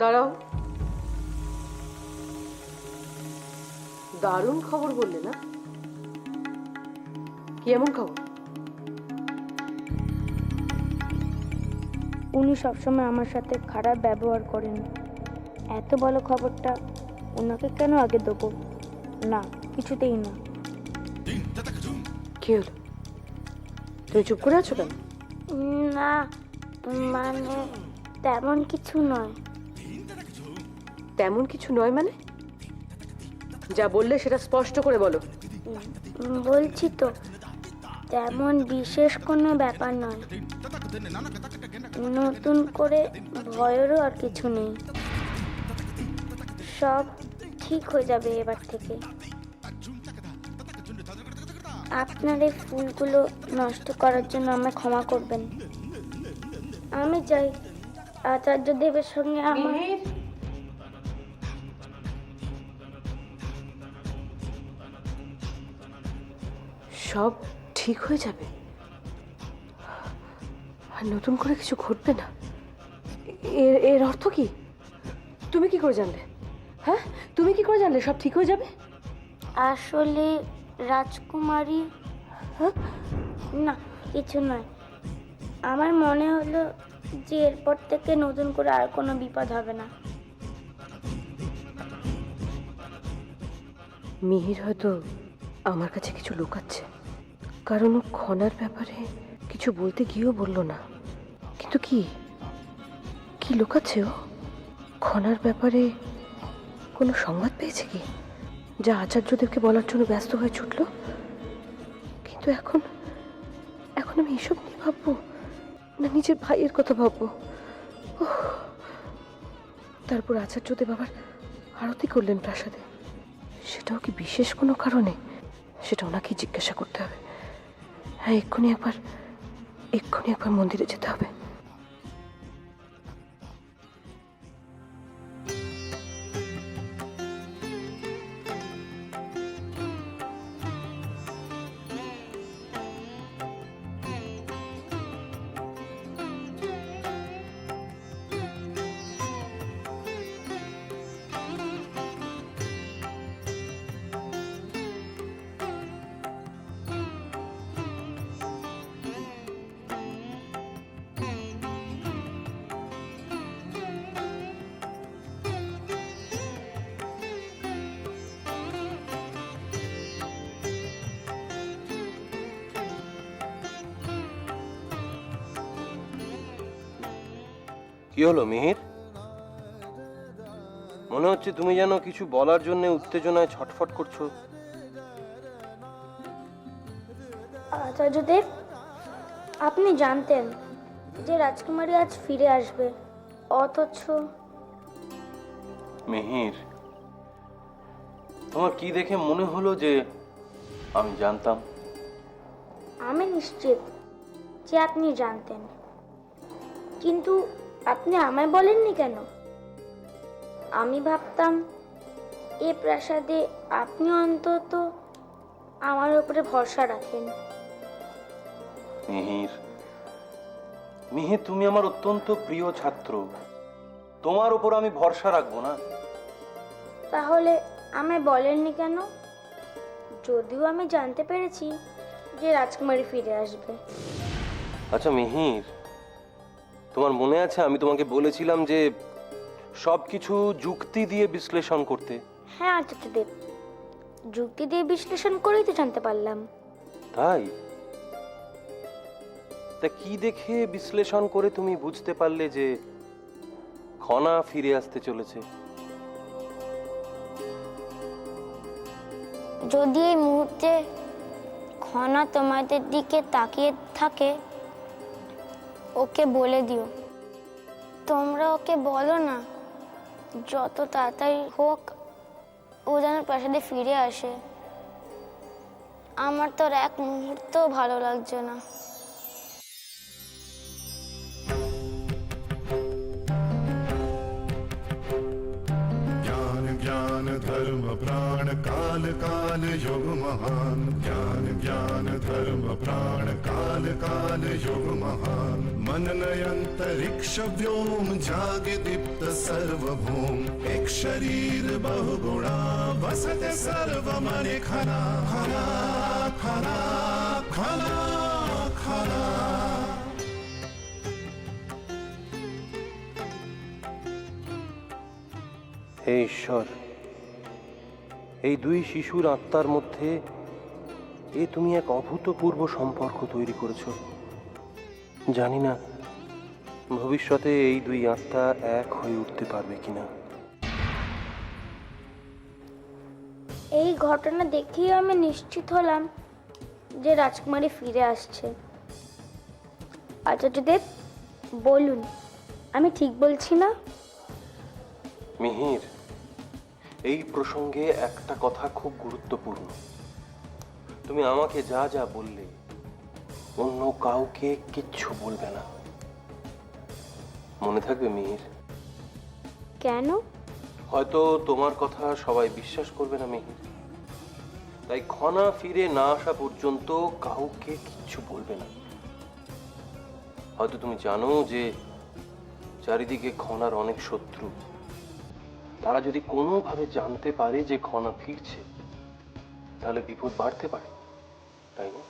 দাঁড়াও, দারুণ খবর বললে না? কি এমন খবর? উনি সবসময় আমার সাথে খারাপ ব্যবহার করেন। এত ভালো খবরটা ওনাকে কেন আগে দেবো? না, কিছুতেই না। কি হলো, তুমি চুপ করে আছো কেন? না, মানে তেমন কিছু নয়। তেমন কিছু নয় মানে? যা বললে সেটা স্পষ্ট করে বলো। বলছি তো, তেমন বিশেষ কোনো ব্যাপার নয়। নতুন করে ভয়েরও আর কিছু নেই। সব ঠিক হয়ে যাবে এবার থেকে। আপনার এই ফুলগুলো নষ্ট করার জন্য আমায় ক্ষমা করবেন। আমি চাই আচার্য দেবের সঙ্গে আমার সব ঠিক হয়ে যাবে আর নতুন করে কিছু ঘটবে না। এর অর্থ কি? তুমি কি করে জানলে? হ্যাঁ, তুমি কি করে জানলে সব ঠিক হয়ে যাবে? আসলে রাজকুমারী, হ্যাঁ, না কিছু নয়। আমার মনে হলো যে এরপর থেকে নতুন করে আর কোনো বিপদ হবে না। মিহির হয়তো আমার কাছে কিছু লুকাচ্ছে, কারণ ও খনার ব্যাপারে কিছু বলতে গিয়েও বললো না। কিন্তু কি কি লুকাচ্ছে ও? খনার ব্যাপারে কোনো সংবাদ পেয়েছে কি, যা আচার্যদেবকে বলার জন্য ব্যস্ত হয়ে ছুটলো? কিন্তু এখন এখন আমি এসব নিয়ে ভাববো না নিজের ভাইয়ের কথা ভাববো? তারপর আচার্যদেব আবার আরতি করলেন প্রাসাদে। সেটাও কি বিশেষ কোনো কারণে? সেটা ওনাকে জিজ্ঞাসা করতে হবে। হ্যাঁ, এক্ষুনি একবার মন্দিরে যেতে হবে। কি হলো মিহির? মনে হচ্ছে তুমি যেন কিছু বলার জন্য উত্তেজনায় ছটফট করছো। আচার্যদেব, আপনি জানতেন যে রাজকুমারী আজ ফিরে আসবে, অথচ মিহির, তোমার কি দেখে মনে হলো যে আমি জানতাম? আমি নিশ্চিত যে আপনি জানতেন, কিন্তু আপনি আমায় বলেননি কেন? আমি ভাবতাম এ প্রাসাদে আপনি অন্তত আমার উপরে ভরসা রাখেন। মিহির, মিহির, তুমি আমার অত্যন্ত প্রিয় ছাত্র, তোমার উপর আমি ভরসা রাখবো না? তাহলে আমায় বলেননি কেন? যদিও আমি জানতে পেরেছি যে রাজকুমারী ফিরে আসবে। আচ্ছা মিহির, তোমার মনে আছে আমি তোমাকে বলেছিলাম যে সবকিছু যুক্তি দিয়ে বিশ্লেষণ করতে? হ্যাঁ আচার্যদেব, যুক্তি দিয়ে বিশ্লেষণ করেই তো জানতে পারলাম। তাই? তা কি দেখে বিশ্লেষণ করে তুমি বুঝতে পারলে যে খনা ফিরে আসতে চলেছে? যদি এই মুহূর্তে খনা তোমাদের দিকে তাকিয়ে থাকে, ওকে বলে দিও, তোমরা ওকে বলো না যত তাড়াতাড়ি হোক ও যেন প্রাসাদে ফিরে আসে। আমার তো আর এক মুহূর্ত ভালো লাগছে না। ज्ञान ज्ञान धर्म प्राण काल काल युग महान। ज्ञान ज्ञान धर्म प्राण काल काल युग महान। मनन अंतरिक्ष व्योम जागे दीप्त सर्वभूम एक शरीर बहुगुणा वसते सर्वमने खना खना खना खना खना। হে ঈশ্বর, এই দুই শিশুর আত্মার মধ্যে তুমি এক অভূতপূর্ব সম্পর্ক তৈরি করেছো। জানি না ভবিষ্যতে এই দুই আত্মা এক হয়ে উঠতে পারবে কিনা। এই ঘটনা দেখেই আমি নিশ্চিত হলাম যে রাজকুমারী ফিরে আসছে। আচার্যদেব বলুন, আমি ঠিক বলছি না? মিহির, এই প্রসঙ্গে একটা কথা খুব গুরুত্বপূর্ণ। তুমি আমাকে যা যা বললে অন্য কাউকে কিচ্ছু বলবে না, মনে থাকবে মিহির? কেন? হয়তো তোমার কথা সবাই বিশ্বাস করবে না মিহির, তাই খনা ফিরে না আসা পর্যন্ত কাউকে কিচ্ছু বলবে না। হয়তো তুমি জানো যে চারিদিকে খনার অনেক শত্রু। তারা যদি কোনোভাবে জানতে পারে যে খনা ফিরছে, তাহলে বিপদ বাড়তে পারে, তাই না?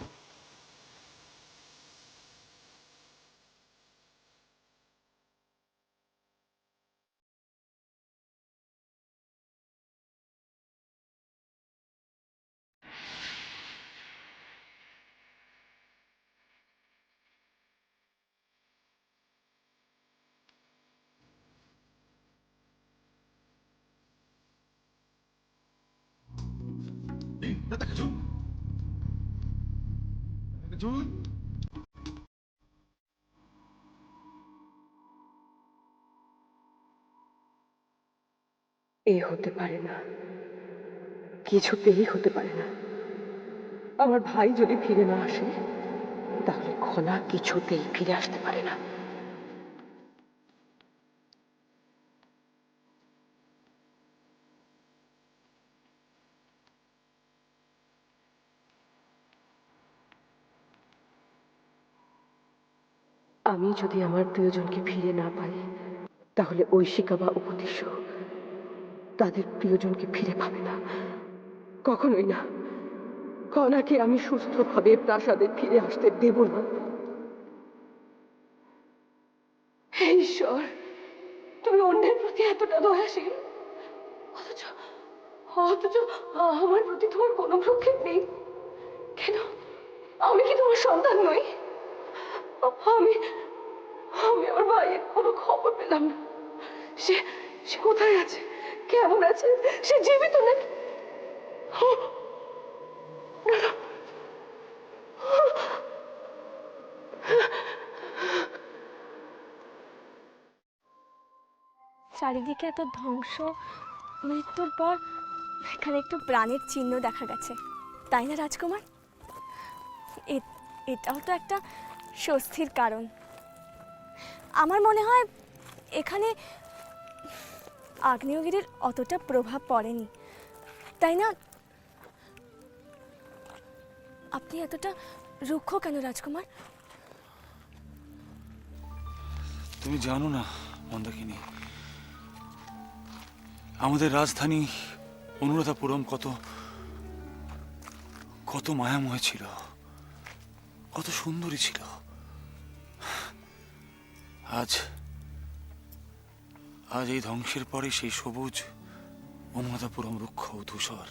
এ হতে পারে না, কিছুতেই হতে পারে না। আমার ভাই যদি ফিরে না আসে, তাহলে খনা কিছুতেই ফিরে আসতে পারে না। আমি যদি আমার প্রিয়জনকে ফিরে না পাই, তাহলে ঐশিকা বা উপদেশ তাদের প্রিয়জনকে ফিরে পাবে না, কখনোই না। কনাকে আমি সুস্থভাবে প্রাসাদে ফিরে আসতে দেব না। হে ঈশ্বর, তুমি অন্যের প্রতি এতটা দয়াশীল, অথচ অথচ আমার প্রতি তোমার কোনো প্রক্ষেপ নেই কেন? আমি কি তোমার সন্তান নই? আমি আমি আমার ভাইয়ের কোনো খবর পেলাম না। সে সে কোথায় আছে, কেমন আছে, সে জীবিত নাকি? চারিদিকে এত ধ্বংস, মৃত্যুর পর এখানে একটু প্রাণের চিহ্ন দেখা গেছে, তাই না রাজকুমার? এটাও তো একটা স্বস্তির কারণ। আমার মনে হয় এখানে আগ্নেয়গিরির অতটা প্রভাব পড়েনি, তাই না? আপনি এতটা রুক্ষ কেন রাজকুমার? তুমি জানো না মন্দাকিনী, আমাদের রাজধানী অনুরাধাপুরম কত কত মায়াময় ছিল, কত সুন্দরী ছিল। আজ আজ এই ধ্বংসের পরে সেই সবুজ অনুরাধাপুরম রুক্ষ ধূসর।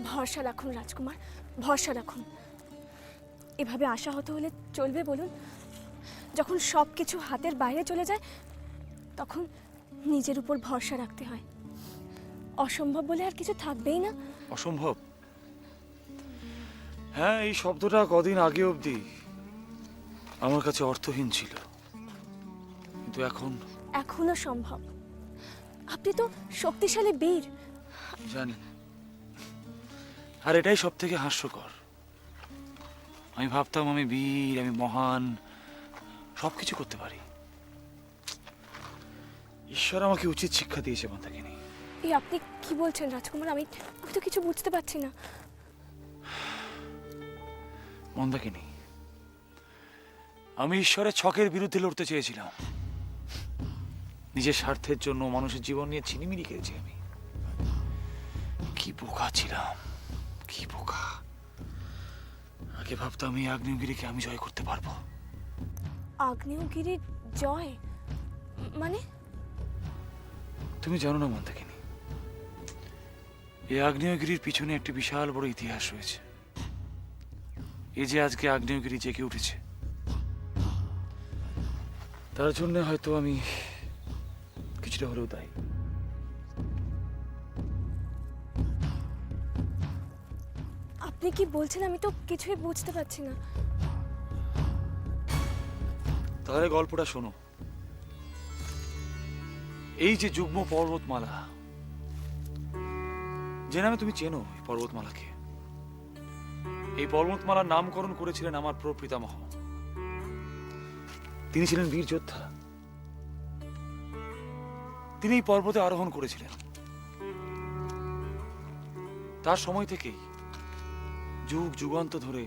ভরসা রাখুন রাজকুমার, ভরসা রাখুন। এভাবে আশাহত হলে চলবে বলুন? যখন সব কিছু হাতের বাইরে চলে যায়, তখন নিজের উপর ভরসা রাখতে হয়। অসম্ভব বলে আর কিছু থাকবেই না। অসম্ভব? হ্যাঁ, এই শব্দটা কদিন আগে অবধি আমার কাছে অর্থহীন ছিল, কিন্তু এখনো সম্ভব। আপনি তো শক্তিশালী বীর। জানি, আর এটাই সব থেকে হাস্যকর। আমি ভাবতাম আমি বীর, আমি মহান, সবকিছু করতে পারি। ঈশ্বর আমাকে উচিত শিক্ষা দিয়েছে মন্দাকিনী। এই আপনি কি বলছেন রাজকুমার? আমি তো কিছু বুঝতে পারছি না। মন্দাকিনী, আমি ঈশ্বরের ছকের বিরুদ্ধে লড়তে চেয়েছিলাম, নিজের স্বার্থের জন্য মানুষের জীবন নিয়ে ছিনিমিনি খেয়েছি আমি। কি বোকা ছিলাম, কি বোকা। আগে ভাবতাম এই আগ্নেয়গিরিকে আমি জয় করতে পারবো। আগ্নেয়গিরির জয় মানে? তুমি জানো না মন্দাকিনী, এই আগ্নেয়গিরির পিছনে একটি বিশাল বড় ইতিহাস রয়েছে। এই যে আজকে আগ্নেয়গিরি জেগে উঠেছে, তার জন্য হয়তো আমি কিছুটা হলেও দায়ী। আপনি কি বলছেন? আমি তো কিছুই বুঝতে পারছি না। তাহলে গল্পটা শোনো। এই যে যুগ্ম পর্বতমালা, যে নামে তুমি চেনো এই পর্বতমালাকে, এই পর্বতমালার নামকরণ করেছিলেন আমার প্রপিতামহ। তিনি ছিলেন বীর যোদ্ধা। তিনি এই পর্বতে আরোহণ করেছিলেন। তার সময় থেকেই যুগ যুগান্ত ধরে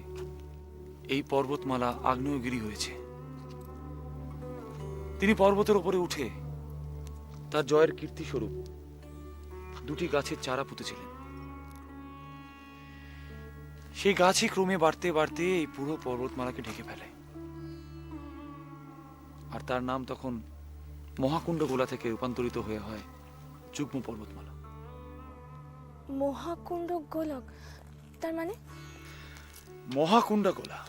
এই পর্বতমালা আগ্নেয়গিরি হয়েছে। তিনি পর্বতের উপরে উঠে তার জয়ের কীর্তিস্বরূপ দুটি গাছের চারা পুঁতেছিলেন। সেই গাছই ক্রমে বাড়তে বাড়তে এই পুরো পর্বতমালাকে ঢেকে ফেলে, আর তার নাম তখন মহাকুণ্ড গোলা থেকে রূপান্তরিত হয়ে হয় যুগ্ম পর্বতমালা। মহাকুণ্ড গোলক তার মানে? মহাকুণ্ড গোলা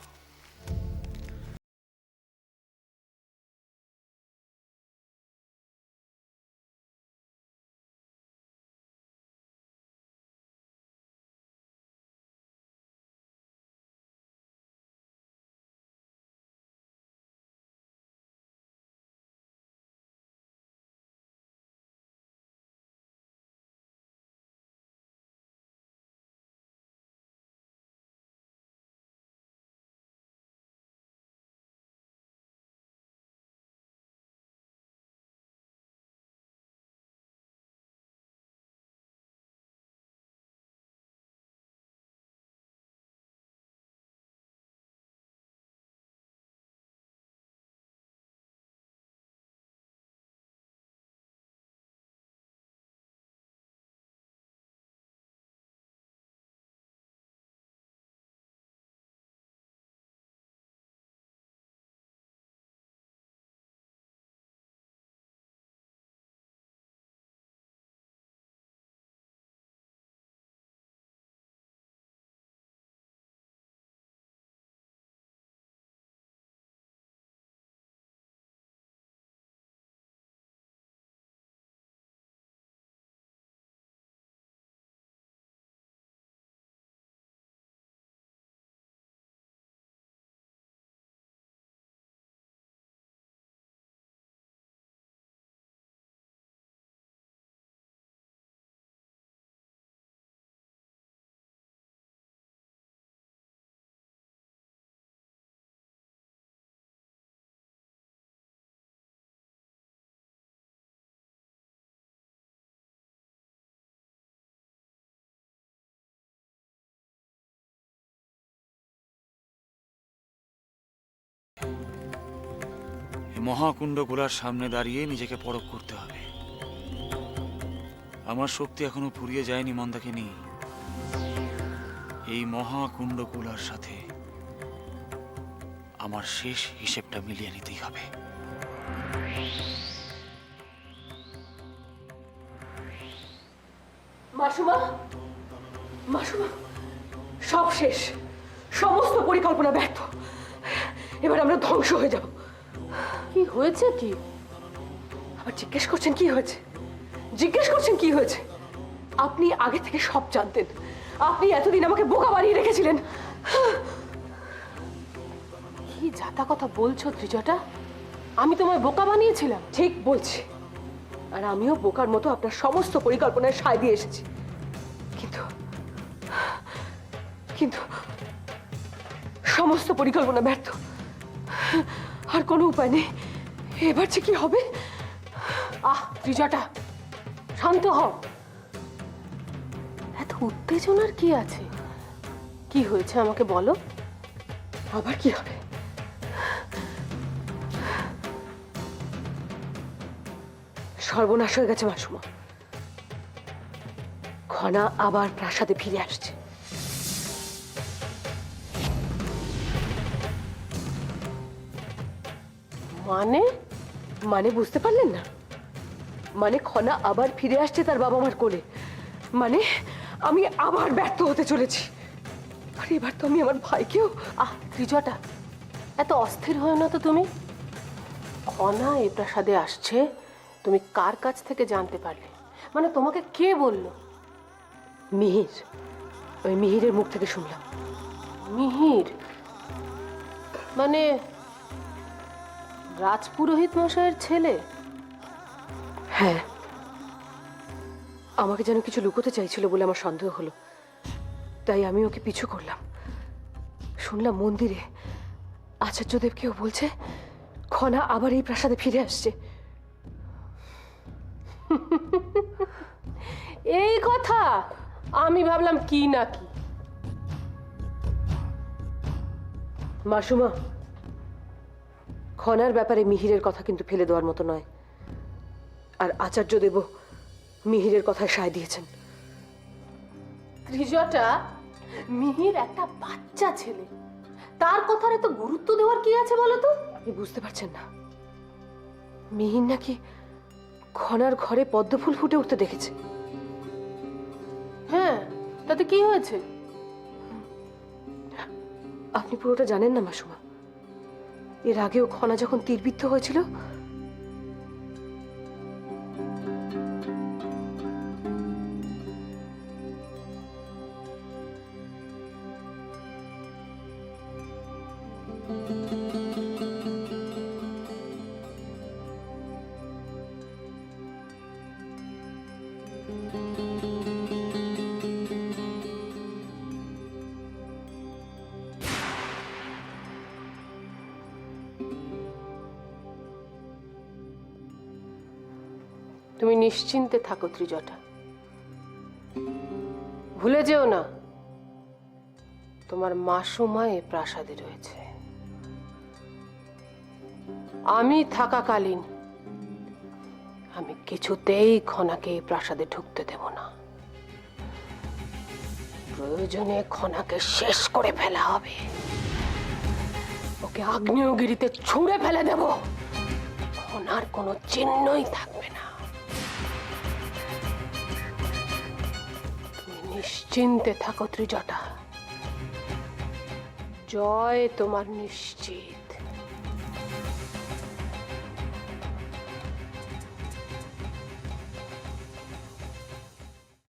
মহাকুণ্ড গোলার সামনে দাঁড়িয়ে নিজেকে পরখ করতে হবে। আমার শক্তি এখনো ফুরিয়ে যায়নি মন্দাকিনী। এই মহাকুণ্ড গোলার সাথে আমার শেষ হিসেবটা মিলিয়ে নিতেই হবে। মাসুমা, মাসুমা, সব শেষ। সমস্ত পরিকল্পনা ব্যর্থ। এবার আমরা ধ্বংস হয়ে যাব। কি হয়েছে? কি আবার জিজ্ঞেস করছেন কি হয়েছে? জিজ্ঞেস করছেন কি হয়েছে? আপনি আগে থেকে সব জানতেন। আপনি এতদিন আমাকে বোকা বানিয়ে রেখেছিলেন। কি যাতা কথা বলছো ত্রিজটা? আমি তোমায় বোকা বানিয়েছিলাম? ঠিক বলছি। আর আমিও বোকার মতো আপনার সমস্ত পরিকল্পনায় সায় দিয়ে এসেছি। কিন্তু কিন্তু সমস্ত পরিকল্পনা ব্যর্থ। আর কোনো উপায় নেই। এবার যে কি হবে? ত্রিজটা, শান্ত হও। এত উত্তেজনার কি আছে? কি হয়েছে আমাকে বলো। আবার কি হবে? সর্বনাশ হয়ে গেছে মাসুমা। খনা আবার প্রাসাদে ফিরে আসছে। মানে মানে বুঝতে পারলেন না? মানে খনা আবার ফিরে আসছে তার বাবা মার কোলে। মানে আমি আবার ব্যর্থ হতে চলেছি। আর এবার তো আমি আমার ভাইকেও। ত্রিজটা, এত অস্থির হয় না তো তুমি। খনা এ প্রাসাদে আসছে তুমি কার কাছ থেকে জানতে পারলে? মানে তোমাকে কে বললো? মিহির, ওই মিহিরের মুখ থেকে শুনলাম। মিহির মানে রাজপুরোহিত মশাইয়ের ছেলে? হ্যাঁ, আমাকে যেন কিছু লুকোতে চাইছিল বলে আমার সন্দেহ হলো, তাই আমি ওকে পিছু করলাম। শুনলাম মন্দিরে আচার্যদেব কেউ বলছে খনা আবার এই প্রাসাদে ফিরে আসছে। এই কথা আমি ভাবলাম কি না কি। মাসুমা, খনার ব্যাপারে মিহিরের কথা কিন্তু ফেলে দেওয়ার মতো নয়। আর আচার্যদেবও মিহিরের কথায় সায় দিয়েছেন। ত্রিজটা, মিহির একটা বাচ্চা ছেলে, তার কথার এত গুরুত্ব দেওয়ার কি আছে বলো তো? আপনি বুঝতে পারছেন না, মিহির নাকি খনার ঘরে পদ্মফুল ফুটে উঠতে দেখেছে। হ্যাঁ, তাতে কি হয়েছে? আপনি পুরোটা জানেন না মাসুমা। এর আগেও খনা যখন তীরবিদ্ধ হয়েছিল, তুমি নিশ্চিন্তে থাকো ত্রিজটা, ভুলে যেও না তোমার মাসুমা এ প্রাসাদে রয়েছে। আমি থাকাকালীন আমি কিছুতেই খনাকে এই প্রাসাদে ঢুকতে দেব না। প্রয়োজনে খনাকে শেষ করে ফেলা হবে, ওকে আগ্নেয়গিরিতে ছুঁড়ে ফেলে দেব। খনার কোনো চিহ্নই থাকবে না। তুমি নিশ্চিন্তে থাকো ত্রিজটা, জয় তোমার নিশ্চিত।